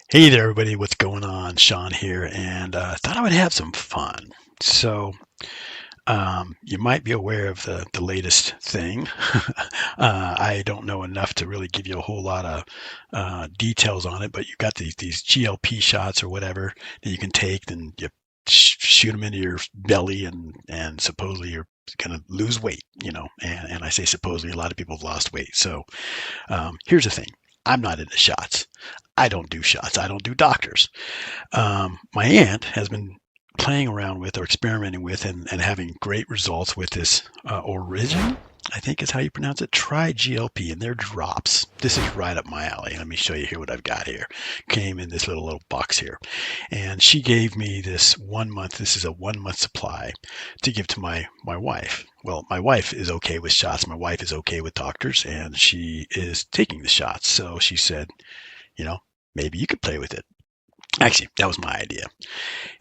Hey there, everybody. What's going on? Sean here, and thought I would have some fun. So, you might be aware of the latest thing. I don't know enough to really give you a whole lot of details on it, but you've got these GLP shots or whatever that you can take, and you shoot them into your belly, and supposedly you're going to lose weight. And I say supposedly, a lot of people have lost weight. So, here's the thing. I'm not into shots. I don't do shots. I don't do doctors. My aunt has been playing around with or experimenting with and having great results with this Orygn, I think is how you pronounce it, triGLP, and they're drops. This is right up my alley. Let me show you here what I've got here. Came in this little box here. And she gave me this 1 month. This is a 1 month supply to give to my wife. Well, my wife is okay with shots. My wife is okay with doctors, and she is taking the shots. So she said, you know, maybe you could play with it. Actually, that was my idea.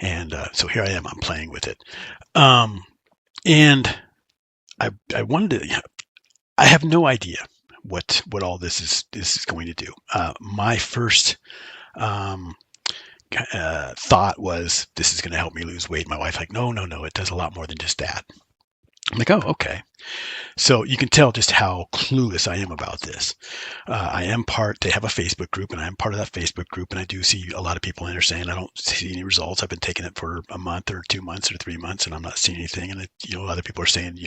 And so here I am, I'm playing with it. Um, and I wanted to, I have no idea what all this is going to do. My first um, thought was this is going to help me lose weight. My wife like, no, no, no, it does a lot more than just that. I'm like, oh, okay. So you can tell just how clueless I am about this. They have a Facebook group, and I am part of that Facebook group, and I do see a lot of people in there saying, I don't see any results. I've been taking it for a month or 2 months or 3 months, and I'm not seeing anything. And, other people are saying,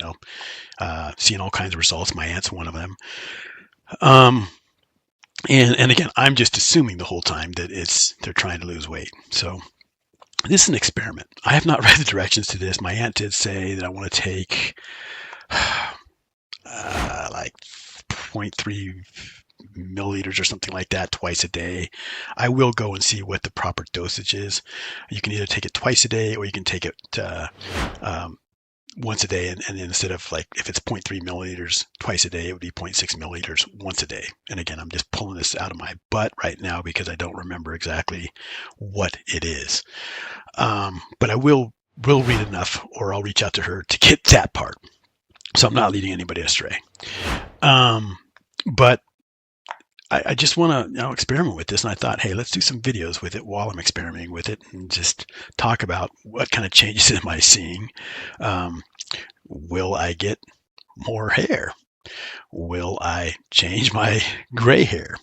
seeing all kinds of results. My aunt's one of them. Um, and again, I'm just assuming the whole time that they're trying to lose weight. So this is an experiment. I have not read the directions to this. My aunt did say that I want to take like 0.3 milliliters or something like that twice a day. I will go and see what the proper dosage is. You can either take it twice a day or you can take it once a day. And instead of, like, if it's 0.3 milliliters twice a day, it would be 0.6 milliliters once a day. And again, I'm just pulling this out of my butt right now because I don't remember exactly what it is. But I will read enough, or I'll reach out to her to get that part. So I'm not leading anybody astray. But I just want to experiment with this, and I thought, hey, let's do some videos with it while I'm experimenting with it, and just talk about what kind of changes am I seeing. Will I get more hair? Will I change my gray hair?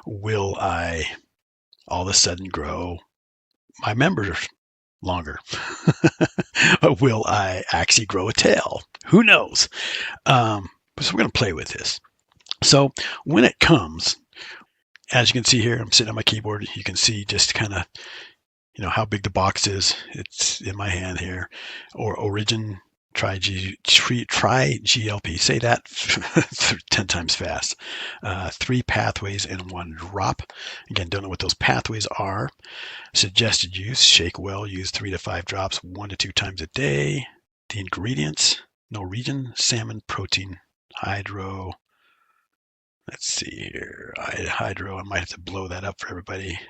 Will I all of a sudden grow my members longer? Will I actually grow a tail? Who knows? So we're going to play with this. So when it comes, as you can see here, I'm sitting on my keyboard. You can see just kind of, how big the box is. It's in my hand here. Or Orygn triGLP. Say that 10 times fast. 3 pathways in 1 drop. Again, don't know what those pathways are. Suggested use: shake well, use 3 to 5 drops 1 to 2 times a day. The ingredients: Norwegian salmon protein, hydro. Let's see here. Hydro, I might have to blow that up for everybody.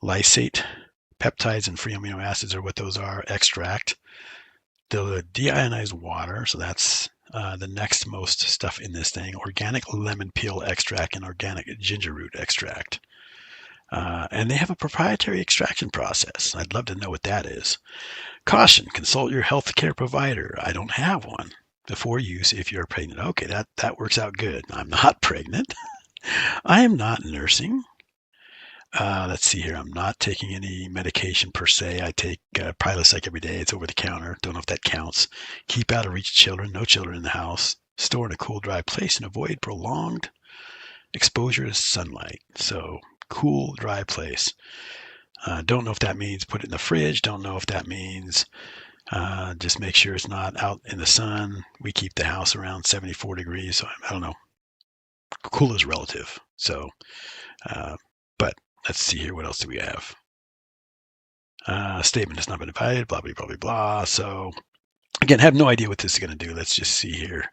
Lysate, peptides and free amino acids are what those are. Extract. The deionized water, so that's the next most stuff in this thing. Organic lemon peel extract and organic ginger root extract. And they have a proprietary extraction process. I'd love to know what that is. Caution: consult your healthcare provider. I don't have one. Before use if you're pregnant. Okay, that works out good. I'm not pregnant. I am not nursing. Let's see here. I'm not taking any medication per se. I take Prilosec every day. It's over the counter. Don't know if that counts. Keep out of reach of children. No children in the house. Store in a cool, dry place and avoid prolonged exposure to sunlight. So cool, dry place. Don't know if that means put it in the fridge. Don't know if that means just make sure it's not out in the sun. We keep the house around 74 degrees. So I don't know. Cool is relative. So, but let's see here. What else do we have? Statement has not been divided. Blah, blah, blah, blah, blah. So again, have no idea what this is going to do. Let's just see here.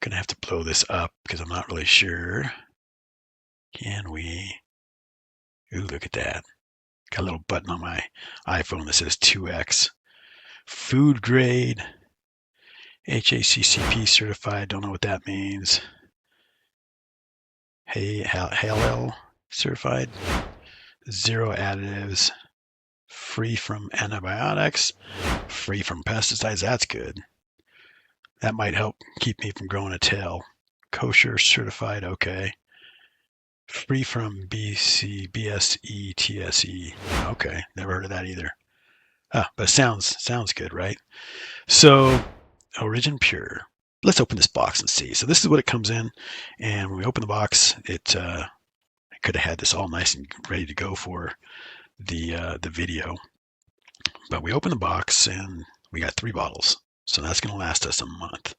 Going to have to blow this up because I'm not really sure. Can we? Ooh, look at that. Got a little button on my iPhone that says 2X. Food grade, HACCP certified. Don't know what that means. Hey, Hallel certified, 0 additives, free from antibiotics, free from pesticides. That's good. That might help keep me from growing a tail. Kosher certified, okay. Free from BSE, TSE. Okay, never heard of that either. But sounds good, right? So, Orygn Pure. Let's open this box and see. So this is what it comes in, and when we open the box, I could have had this all nice and ready to go for the video, but we open the box and we got 3 bottles, so that's going to last us a month.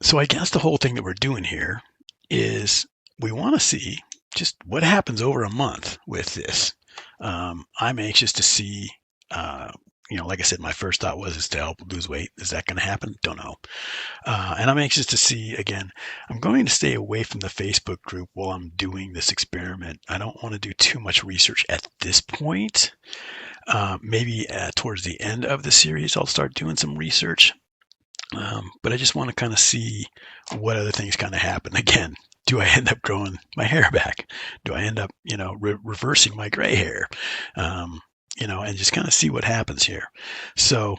So I guess the whole thing that we're doing here is we want to see just what happens over a month with this. I'm anxious to see, like I said, my first thought was to help lose weight. Is that going to happen? Don't know. And I'm anxious to see, again, I'm going to stay away from the Facebook group while I'm doing this experiment. I don't want to do too much research at this point. Maybe towards the end of the series, I'll start doing some research. But I just want to kind of see what other things kind of happen. Again, do I end up growing my hair back? Do I end up, reversing my gray hair? And just kind of see what happens here. So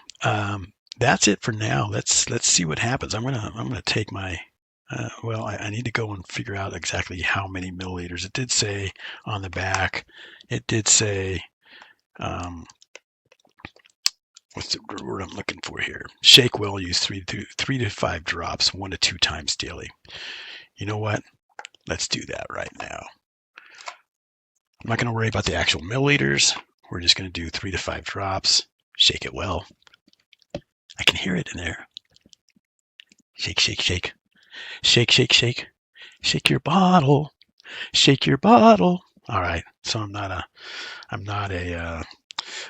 that's it for now. Let's see what happens. I'm gonna take my I need to go and figure out exactly how many milliliters. It did say on the back. It did say what's the word I'm looking for here? Shake well. Use 3 to 5 drops, 1 to 2 times daily. You know what? Let's do that right now. I'm not going to worry about the actual milliliters. We're just going to do 3 to 5 drops. Shake it well. I can hear it in there. Shake, shake, shake. Shake, shake, shake. Shake your bottle. Shake your bottle. All right. So I'm not a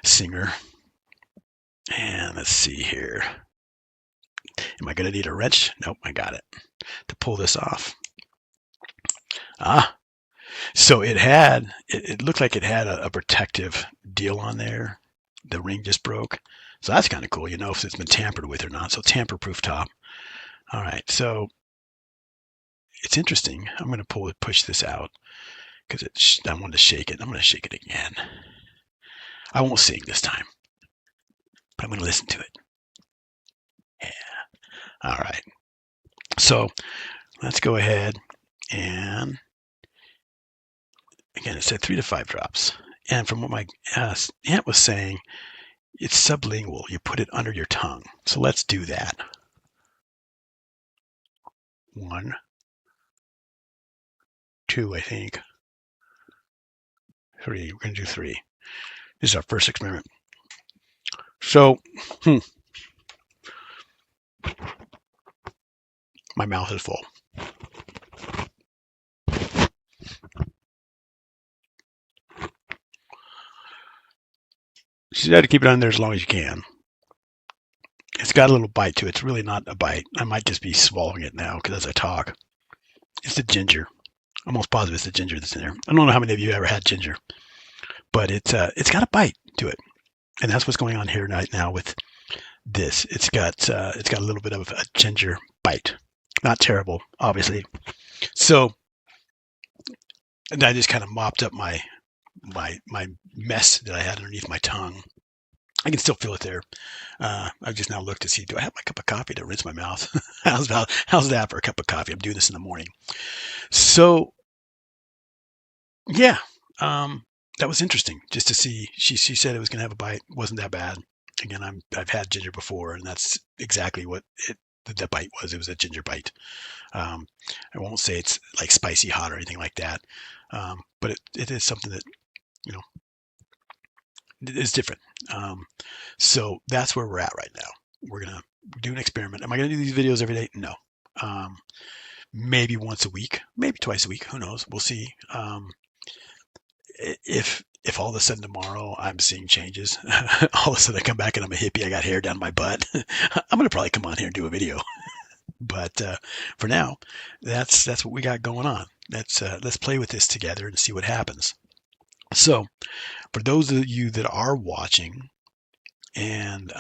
singer. And let's see here. Am I going to need a wrench? Nope, I got it to pull this off. So it looked like it had a protective deal on there. The ring just broke. So that's kind of cool, if it's been tampered with or not. So tamper-proof top. All right, so it's interesting. I'm going to push this out because I wanted to shake it. I'm going to shake it again. I won't sing this time, but I'm going to listen to it. Yeah. All right. So let's go ahead and, again, it said 3 to 5 drops. And from what my aunt was saying, it's sublingual. You put it under your tongue. So let's do that. 1, 2, I think. 3. We're going to do 3. This is our first experiment. So, my mouth is full. So you got to keep it on there as long as you can. It's got a little bite to it. It's really not a bite. I might just be swallowing it now because as I talk. It's the ginger. I'm almost positive it's the ginger that's in there. I don't know how many of you ever had ginger, but it's got a bite to it, and that's what's going on here right now with this. It's got a little bit of a ginger bite. Not terrible, obviously. So, and I just kind of mopped up my mess that I had underneath my tongue. I can still feel it there. I've just now looked to see, do I have my cup of coffee to rinse my mouth? How's that for a cup of coffee? I'm doing this in the morning. So, yeah, that was interesting just to see. She said it was going to have a bite. It wasn't that bad. Again, I've had ginger before, and that's exactly what the bite was. It was a ginger bite. I won't say it's like spicy hot or anything like that, but it is something that, it is different. So that's where we're at right now. We're going to do an experiment. Am I going to do these videos every day? No. Maybe once a week, maybe twice a week. Who knows? We'll see. If all of a sudden tomorrow I'm seeing changes, all of a sudden I come back and I'm a hippie, I got hair down my butt, I'm going to probably come on here and do a video. But for now, that's what we got going on. Let's play with this together and see what happens. So for those of you that are watching and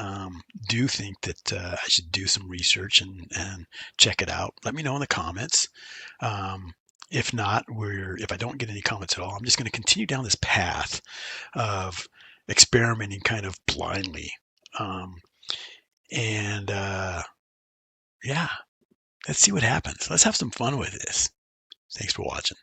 do think that I should do some research and check it out, let me know in the comments. If not, if I don't get any comments at all, I'm just going to continue down this path of experimenting kind of blindly. Um, and yeah, let's see what happens. Let's have some fun with this. Thanks for watching.